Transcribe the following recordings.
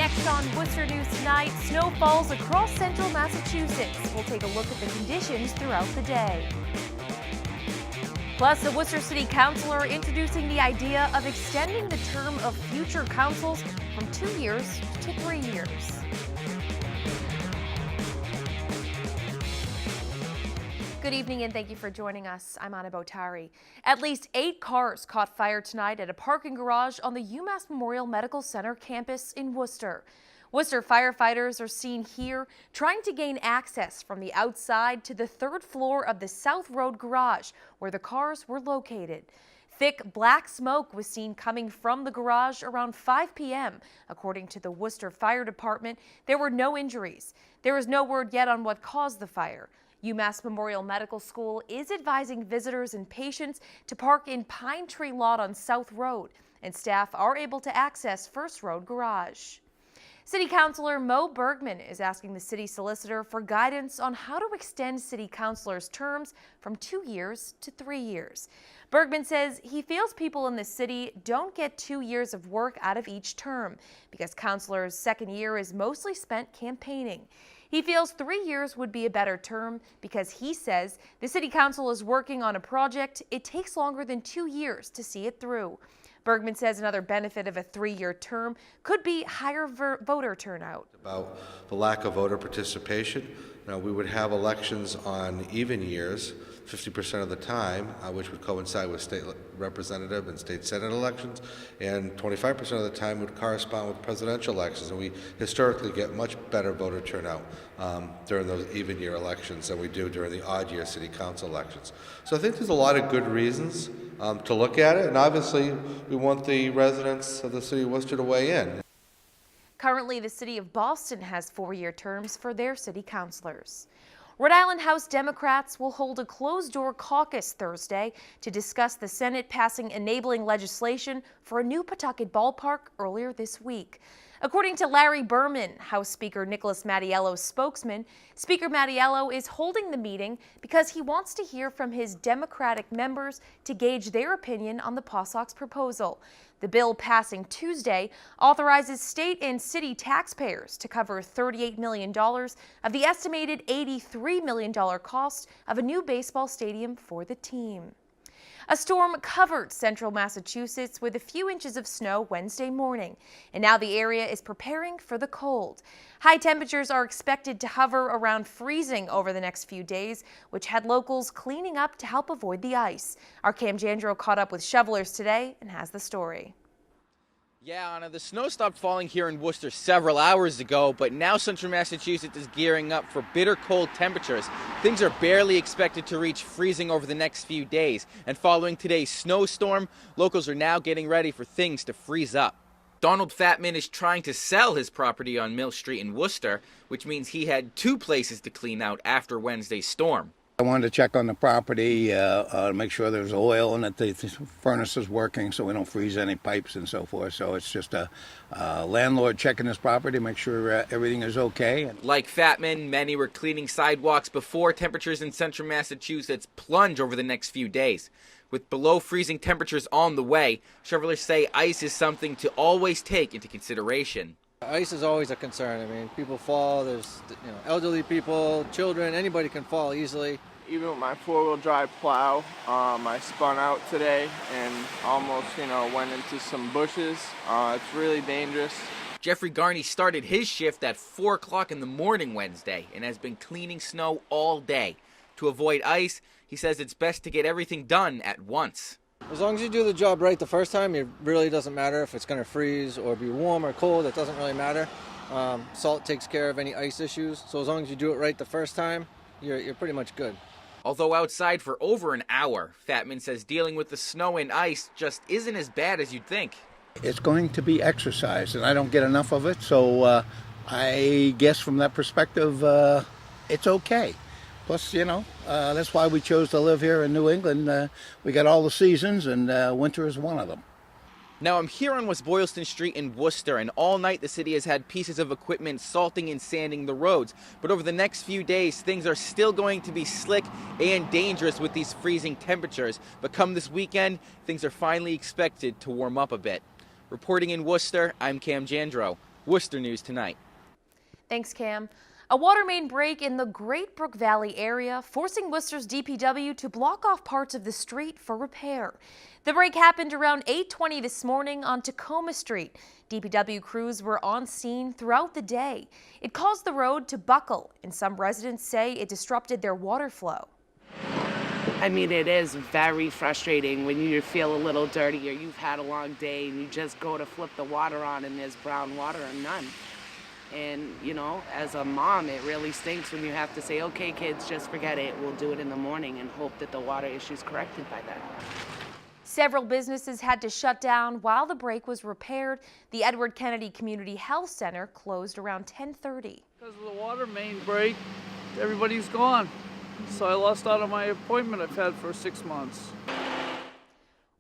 Next on Worcester News Tonight, snow falls across central Massachusetts. We'll take a look at the conditions throughout the day. Plus, a Worcester City Councilor introducing the idea of extending the term of future councils from 2 years to 3 years. Good evening and thank you for joining us. I'm Anna Botari. At least 8 cars caught fire tonight at a parking garage on the UMass Memorial Medical Center campus in Worcester. Worcester firefighters are seen here trying to gain access from the outside to the 3rd floor of the South Road garage where the cars were located. Thick black smoke was seen coming from the garage around 5 p.m. According to the Worcester Fire Department, there were no injuries. There is no word yet on what caused the fire. UMass Memorial Medical School is advising visitors and patients to park in Pine Tree Lot on South Road, and staff are able to access First Road Garage. City Councilor Bergman is asking the city solicitor for guidance on how to extend city councilors' terms from 2 years to 3 years. Bergman says he feels people in the city don't get 2 years of work out of each term because councilors' second year is mostly spent campaigning. He feels 3 years would be a better term because he says the city council is working on a project. It takes longer than 2 years to see it through. Bergman says another benefit of a 3-year term could be higher voter turnout. About the lack of voter participation, we would have elections on even years 50% of the time, which would coincide with state representative and state senate elections, and 25% of the time would correspond with presidential elections. And we historically get much better voter turnout during those even year elections than we do during the odd year city council elections. So I think there's a lot of good reasons to look at it, and obviously we want the residents of the city of Worcester to weigh in. Currently, the city of Boston has 4-year terms for their city councilors. Rhode Island House Democrats will hold a closed-door caucus Thursday to discuss the Senate passing enabling legislation for a new Pawtucket ballpark earlier this week. According to Larry Bergman, House Speaker Nicholas Mattiello's spokesman, Speaker Mattiello is holding the meeting because he wants to hear from his Democratic members to gauge their opinion on the PawSox proposal. The bill passing Tuesday authorizes state and city taxpayers to cover $38 million of the estimated $83 million cost of a new baseball stadium for the team. A storm covered central Massachusetts with a few inches of snow Wednesday morning, and now the area is preparing for the cold. High temperatures are expected to hover around freezing over the next few days, which had locals cleaning up to help avoid the ice. Our Cam Jandro caught up with shovelers today and has the story. Yeah, Anna, the snow stopped falling here in Worcester several hours ago, but now central Massachusetts is gearing up for bitter cold temperatures. Things are barely expected to reach freezing over the next few days, and following today's snowstorm, locals are now getting ready for things to freeze up. Donald Fatman is trying to sell his property on Mill Street in Worcester, which means he had 2 places to clean out after Wednesday's storm. I wanted to check on the property, to make sure there's oil and that the furnace is working so we don't freeze any pipes and so forth. So it's just a landlord checking his property, make sure everything is okay. Like Fatman, many were cleaning sidewalks before temperatures in central Massachusetts plunge over the next few days. With below freezing temperatures on the way, shovelers say ice is something to always take into consideration. Ice is always a concern. I mean, people fall, there's elderly people, children, anybody can fall easily. Even with my 4-wheel drive plow, I spun out today and almost, went into some bushes. It's really dangerous. Jeffrey Garney started his shift at 4 o'clock in the morning Wednesday and has been cleaning snow all day. To avoid ice, he says it's best to get everything done at once. As long as you do the job right the first time, it really doesn't matter if it's going to freeze or be warm or cold. It doesn't really matter. Salt takes care of any ice issues. So as long as you do it right the first time, you're pretty much good. Although outside for over an hour, Fatman says dealing with the snow and ice just isn't as bad as you'd think. It's going to be exercise, and I don't get enough of it. So I guess from that perspective, it's okay. Plus, that's why we chose to live here in New England. We got all the seasons, and winter is one of them. Now, I'm here on West Boylston Street in Worcester, and all night the city has had pieces of equipment salting and sanding the roads. But over the next few days, things are still going to be slick and dangerous with these freezing temperatures. But come this weekend, things are finally expected to warm up a bit. Reporting in Worcester, I'm Cam Jandro, Worcester News Tonight. Thanks, Cam. A water main break in the Great Brook Valley area, forcing Worcester's DPW to block off parts of the street for repair. The break happened around 8:20 this morning on Tacoma Street. DPW crews were on scene throughout the day. It caused the road to buckle, and some residents say it disrupted their water flow. I mean, it is very frustrating when you feel a little dirty or you've had a long day and you just go to flip the water on and there's brown water or none. And, you know, as a mom, it really stinks when you have to say, okay, kids, just forget it. We'll do it in the morning and hope that the water issue is corrected by then. Several businesses had to shut down while the break was repaired. The Edward Kennedy Community Health Center closed around 10:30. Because of the water main break, everybody's gone. So I lost out on my appointment I've had for 6 months.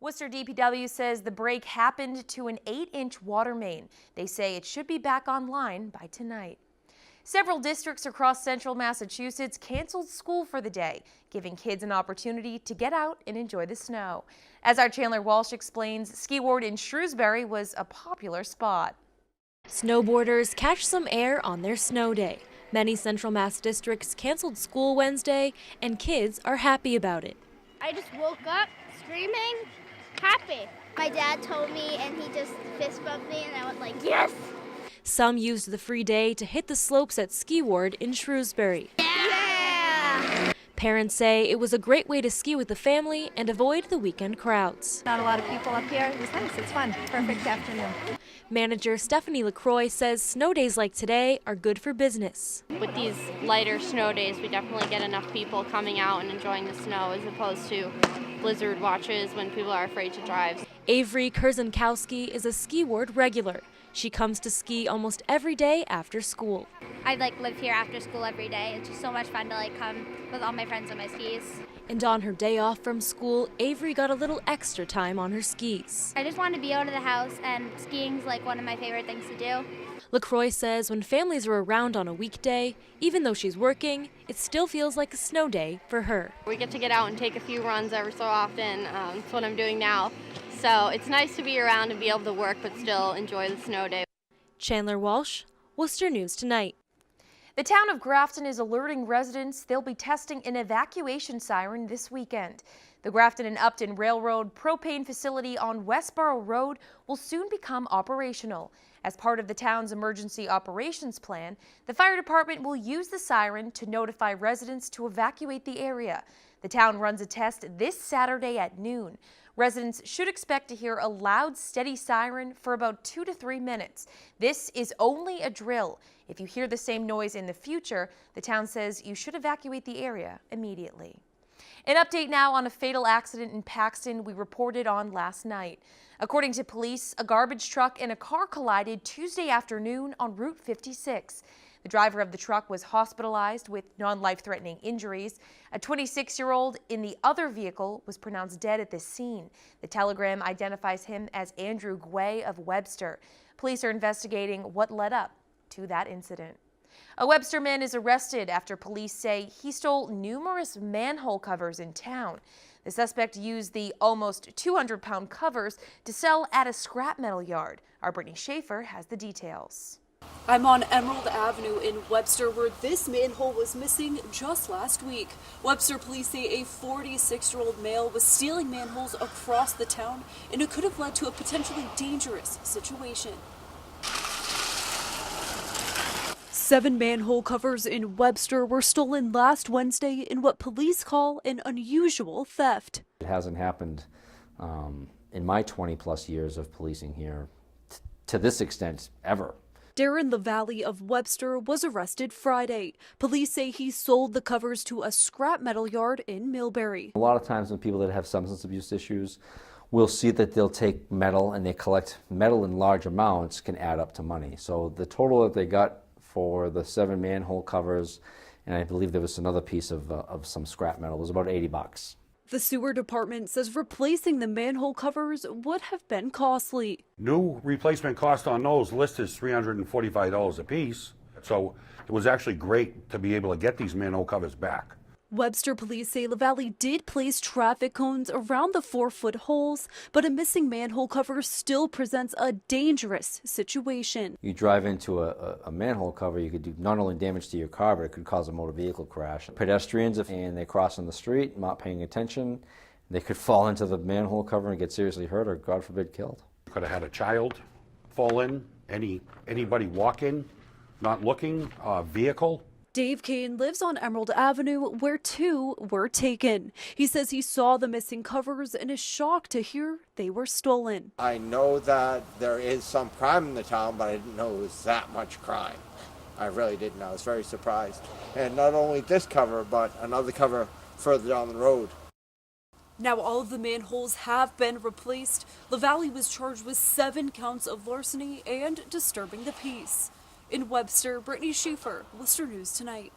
Worcester DPW says the break happened to an 8-inch water main. They say it should be back online by tonight. Several districts across central Massachusetts canceled school for the day, giving kids an opportunity to get out and enjoy the snow. As our Chandler Walsh explains, Ski Ward in Shrewsbury was a popular spot. Snowboarders catch some air on their snow day. Many Central Mass districts canceled school Wednesday, and kids are happy about it. I just woke up screaming, happy. My dad told me and he just fist bumped me and I went like, yes! Some used the free day to hit the slopes at Ski Ward in Shrewsbury. Yeah! Parents say it was a great way to ski with the family and avoid the weekend crowds. Not a lot of people up here. It was nice. It's fun. Perfect afternoon. Manager Stephanie LaCroix says snow days like today are good for business. With these lighter snow days, we definitely get enough people coming out and enjoying the snow as opposed to blizzard watches when people are afraid to drive. Avery Kurzankowski is a Ski Ward regular. She comes to ski almost every day after school. I live here after school every day. It's just so much fun to come with all my friends on my skis. And on her day off from school, Avery got a little extra time on her skis. I just want to be out of the house, and skiing's one of my favorite things to do. LaCroix says when families are around on a weekday, even though she's working, it still feels like a snow day for her. We get to get out and take a few runs every so often. That's what I'm doing now. So it's nice to be around and be able to work but still enjoy the snow day. Chandler Walsh, Worcester News Tonight. The town of Grafton is alerting residents they'll be testing an evacuation siren this weekend. The Grafton and Upton Railroad propane facility on Westboro Road will soon become operational. As part of the town's emergency operations plan, the fire department will use the siren to notify residents to evacuate the area. The town runs a test this Saturday at noon. Residents should expect to hear a loud, steady siren for about 2 to 3 minutes. This is only a drill. If you hear the same noise in the future, the town says you should evacuate the area immediately. An update now on a fatal accident in Paxton we reported on last night. According to police, a garbage truck and a car collided Tuesday afternoon on Route 56. The driver of the truck was hospitalized with non-life-threatening injuries. A 26-year-old in the other vehicle was pronounced dead at the scene. The telegram identifies him as Andrew Gway of Webster. Police are investigating what led up to that incident. A Webster man is arrested after police say he stole numerous manhole covers in town. The suspect used the almost 200-pound covers to sell at a scrap metal yard. Our Brittany Schaefer has the details. I'm on Emerald Avenue in Webster, where this manhole was missing just last week. Webster police say a 46-year-old male was stealing manholes across the town, and it could have led to a potentially dangerous situation. 7 manhole covers in Webster were stolen last Wednesday in what police call an unusual theft. It hasn't happened in my 20-plus years of policing here to this extent ever. Darren LaValle of Webster was arrested Friday. Police say he sold the covers to a scrap metal yard in Millbury. A lot of times when people that have substance abuse issues will see that they'll take metal and they collect metal in large amounts can add up to money. So the total that they got for the 7 manhole covers, and I believe there was another piece of some scrap metal, was about $80. The sewer department says replacing the manhole covers would have been costly. New replacement cost on those list is $345 a piece. So it was actually great to be able to get these manhole covers back. Webster police say La Valley did place traffic cones around the 4-foot holes, but a missing manhole cover still presents a dangerous situation. You drive into a manhole cover, you could do not only damage to your car, but it could cause a motor vehicle crash. Pedestrians, if they're crossing the street, not paying attention, they could fall into the manhole cover and get seriously hurt or, God forbid, killed. Could have had a child fall in, anybody walk in, not looking, vehicle. Dave Kane lives on Emerald Avenue, where 2 were taken. He says he saw the missing covers and is shocked to hear they were stolen. I know that there is some crime in the town, but I didn't know it was that much crime. I really didn't. I was very surprised. And not only this cover, but another cover further down the road. Now all of the manholes have been replaced. La Valley was charged with 7 counts of larceny and disturbing the peace. In Webster, Brittany Schaefer, Worcester News Tonight.